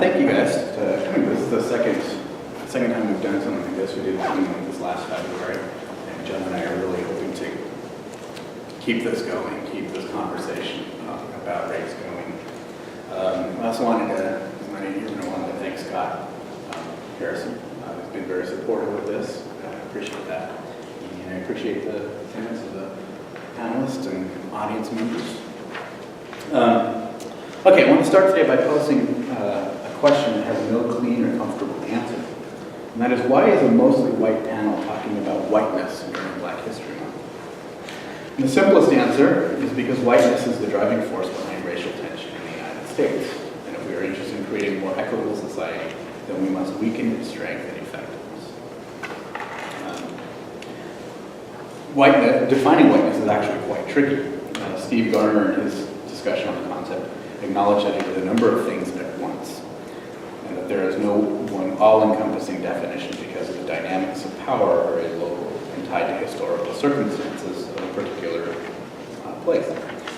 thank you guys for coming. This is the second time we've done something like this. We did one this last February, and John and I are really hoping to keep this going, keep this conversation about race going. I also wanted to thank Scott Harrison, who's been very supportive of this. I appreciate that. And I appreciate the attendance of the panelists and audience members. Okay, I want to start today by posing a question that has no clean or comfortable answer. And that is, why is a mostly white panel talking about whiteness during Black History Month? And the simplest answer is because whiteness is the driving force behind racial tension in the United States. And if we are interested in creating a more equitable society, then we must weaken its strength and effectiveness. Defining whiteness is actually quite tricky. Steve Garner, in his discussion on the concept, acknowledged that it is a number of things at once, and that there is no one all-encompassing definition because the dynamics of power are very local and tied to historical circumstances of a particular place.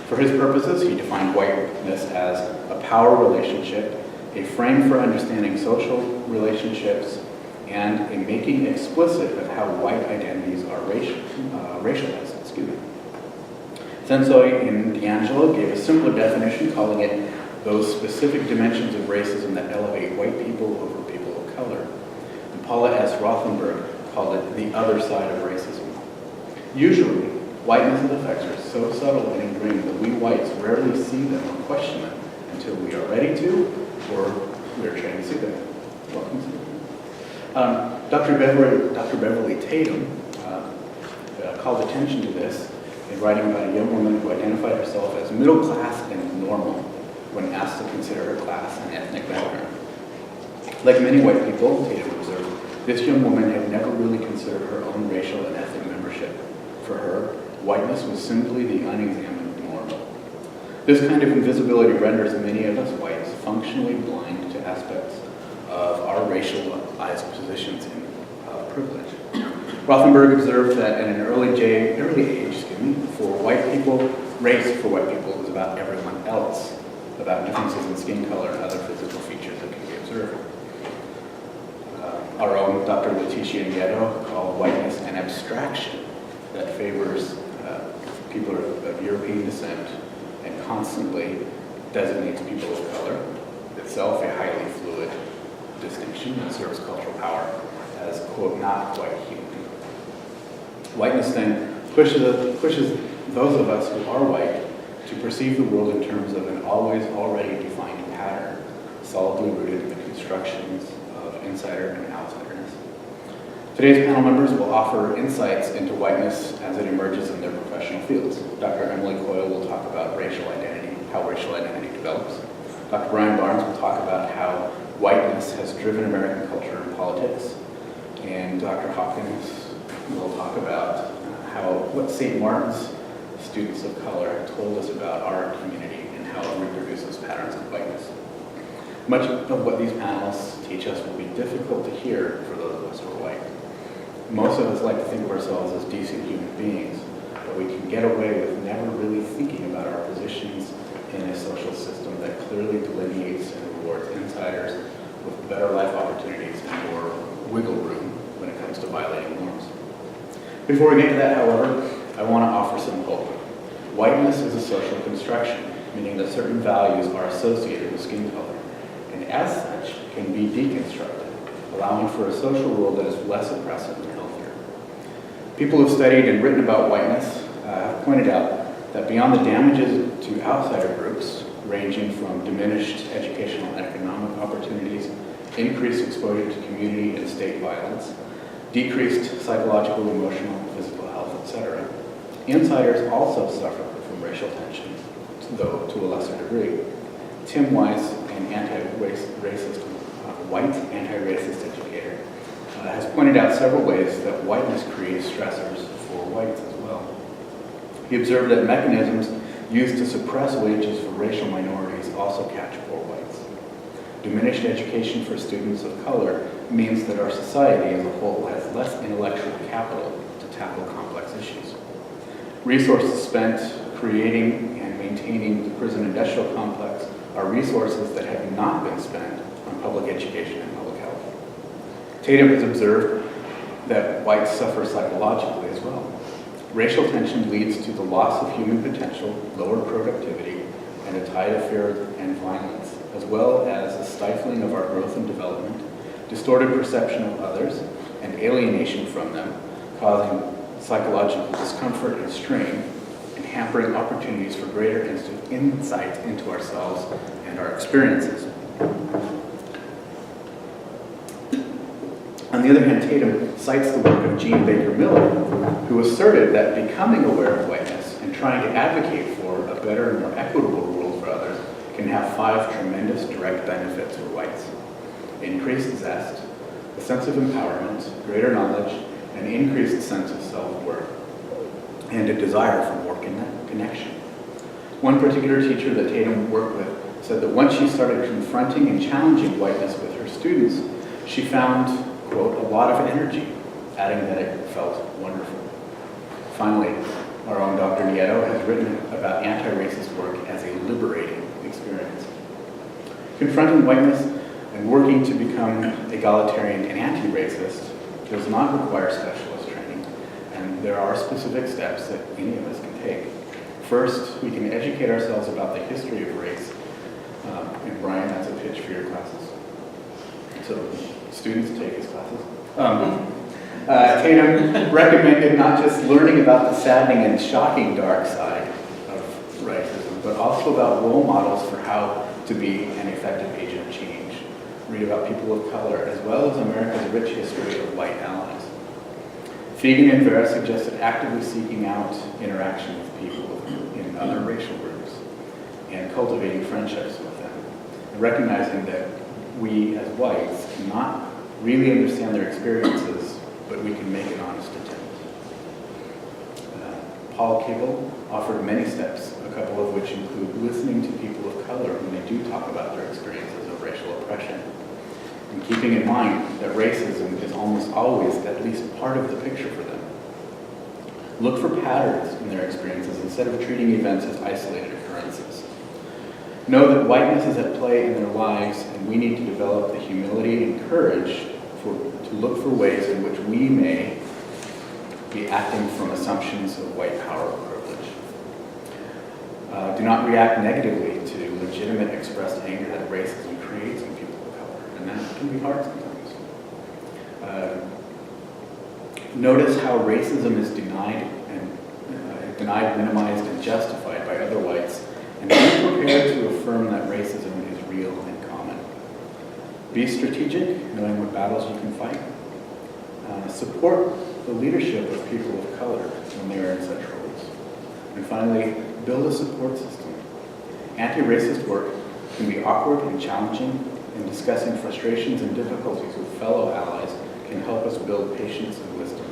For his purposes, he defined whiteness as a power relationship, a frame for understanding social relationships, and a making explicit of how white identities are racialized. Sensoy and D'Angelo gave a simpler definition, calling it those specific dimensions of racism that elevate white people over people of color. And Paula S. Rothenberg called it the other side of racism. Usually, whiteness's effects are so subtle and ingrained that we whites rarely see them or question them until we are ready to, or we are trained to see them. Welcome to Dr. Beverly Tatum called attention to this in writing about a young woman who identified herself as middle class and normal when asked to consider her class and ethnic background. Like many white people, Tatum observed, this young woman had never really considered her own racial and ethnic membership. For her, whiteness was simply the unexamined norm. This kind of invisibility renders many of us whites functionally blind to aspects of our racialized positions in privilege. Rothenberg observed that at an early age, for white people, race for white people is about everyone else, about differences in skin color and other physical features that can be observed. Our own Dr. Leticia Nieto called whiteness an abstraction that favors people of European descent and constantly designates people of color, itself a highly fluid distinction that serves cultural power as, quote, not quite human. Whiteness then pushes those of us who are white to perceive the world in terms of an always already defined pattern, solidly rooted in the constructions of insider and outsiderness. Today's panel members will offer insights into whiteness as it emerges in their professional fields. Dr. Emily Coyle will talk about racial identity, how racial identity develops. Dr. Brian Barnes will talk about how whiteness has driven American culture and politics. And Dr. Hopkins will talk about what St. Martin's students of color told us about our community and how it reproduces patterns of whiteness. Much of what these panels teach us will be difficult to hear for those of us who are white. Most of us like to think of ourselves as decent human beings, but we can get away with never really thinking about our positions in a social system that clearly delineates and rewards insiders with better life opportunities and more wiggle room when it comes to violating norms. Before we get to that, however, I want to offer some hope. Whiteness is a social construction, meaning that certain values are associated with skin color, and as such can be deconstructed, allowing for a social world that is less oppressive and healthier. People who have studied and written about whiteness have pointed out that beyond the damages to outsider groups, ranging from diminished educational and economic opportunities, increased exposure to community and state violence, decreased psychological, emotional, physical health, etc. Insiders also suffer from racial tension, though to a lesser degree. Tim Weiss, an white anti-racist educator, has pointed out several ways that whiteness creates stressors for whites as well. He observed that mechanisms used to suppress wages for racial minorities also catch poor whites. Diminished education for students of color means that our society as a whole has less intellectual capital to tackle complex issues. Resources spent creating and maintaining the prison industrial complex are resources that have not been spent on public education and public health. Tatum has observed that whites suffer psychologically as well. Racial tension leads to the loss of human potential, lower productivity, and a tide of fear and violence, as well as a stifling of our growth and development, distorted perception of others, and alienation from them, causing psychological discomfort and strain, and hampering opportunities for greater insight into ourselves and our experiences. On the other hand, Tatum cites the work of Jean Baker Miller, who asserted that becoming aware of whiteness and trying to advocate for a better and more equitable world for others can have 5 tremendous direct benefits for whites: increased zest, a sense of empowerment, greater knowledge, an increased sense of self-worth, and a desire for more connection. One particular teacher that Tatum worked with said that once she started confronting and challenging whiteness with her students, she found, quote, a lot of energy, adding that it felt wonderful. Finally, our own Dr. Nieto has written about anti-racist work as a liberating experience. Confronting whiteness and working to become egalitarian and anti-racist does not require specialist training, and there are specific steps that any of us can take. First, we can educate ourselves about the history of race. And Brian, that's a pitch for your classes. So students take his classes. Tatum recommended not just learning about the saddening and shocking dark side of racism, but also about role models for how to be an effective agent of change. Read about people of color, as well as America's rich history of white allies. Fegan and Vera suggested actively seeking out interaction with people in other racial groups and cultivating friendships with them, and recognizing that we as whites cannot really understand their experiences, but we can make an honest attempt. Paul Kegel offered many steps, a couple of which include listening to people of color when they do talk about their experiences of racial oppression, and keeping in mind that racism is almost always at least part of the picture for them. Look for patterns in their experiences instead of treating events as isolated occurrences. Know that whiteness is at play in their lives, and we need to develop the humility and courage to look for ways in which we may be acting from assumptions of white power or privilege. Do not react negatively to legitimate expressed anger that racism creates in people of color, and that can be hard sometimes. Notice how racism is denied, minimized, and justified by other whites, and be prepared to affirm that racism is real and common. Be strategic, knowing what battles you can fight. Support the leadership of people of color when they are in such roles. And finally, build a support system. Anti-racist work can be awkward and challenging, and discussing frustrations and difficulties with fellow allies can help us build patience and wisdom.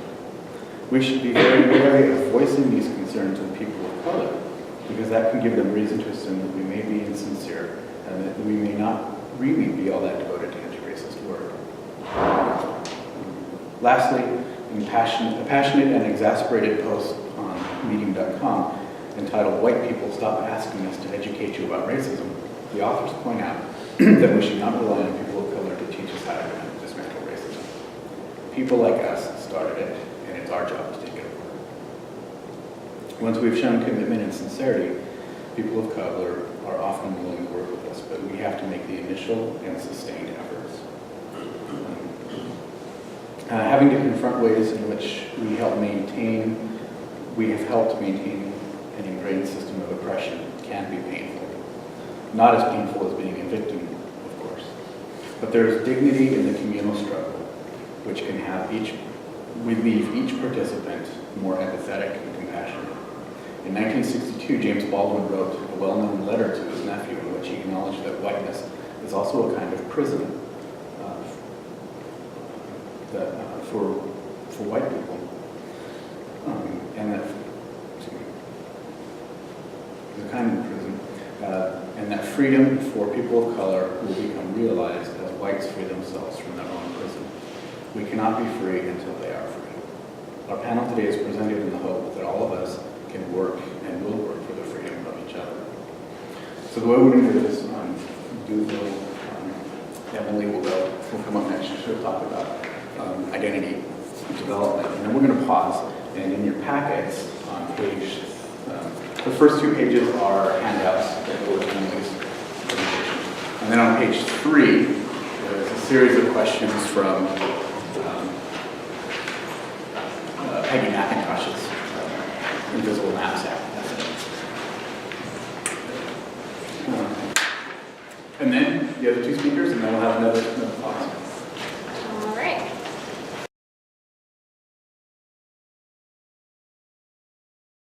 We should be very wary of voicing these concerns with people of color, because that can give them reason to assume that we may be insincere and that we may not really be all that devoted to anti-racist work. Lastly, a passionate and exasperated post on medium.com entitled "White People Stop Asking Us to Educate You About Racism," the authors point out that we should not rely on people of color to teach us how to dismantle racism. People like us started it, and it's our job to take it over. Once we've shown commitment and sincerity, people of color are often willing to work with us, but we have to make the initial and sustained efforts. Having to confront ways in which we have helped maintain an ingrained system of oppression can be painful. Not as painful as being a victim, of course. But there is dignity in the communal struggle, which can leave each participant more empathetic and compassionate. In 1962, James Baldwin wrote a well-known letter to his nephew in which he acknowledged that whiteness is also a kind of prison for white people, and that the kind of prison, and that freedom for people of color will become realized as whites free themselves from their own prison. We cannot be free until they are free. Our panel today is presented in the hope that all of us can work and will work for the freedom of each other. So the way we're going to do this, do a little Emily will come up next. She'll talk about identity development. And then we're going to pause. And in your packets on page, the first 2 pages are handouts that go with Emily's presentation. And then on page 3, there's a series of questions from Peggy McIntosh's Invisible Maps app. And then the other 2 speakers, and then we'll have another pause.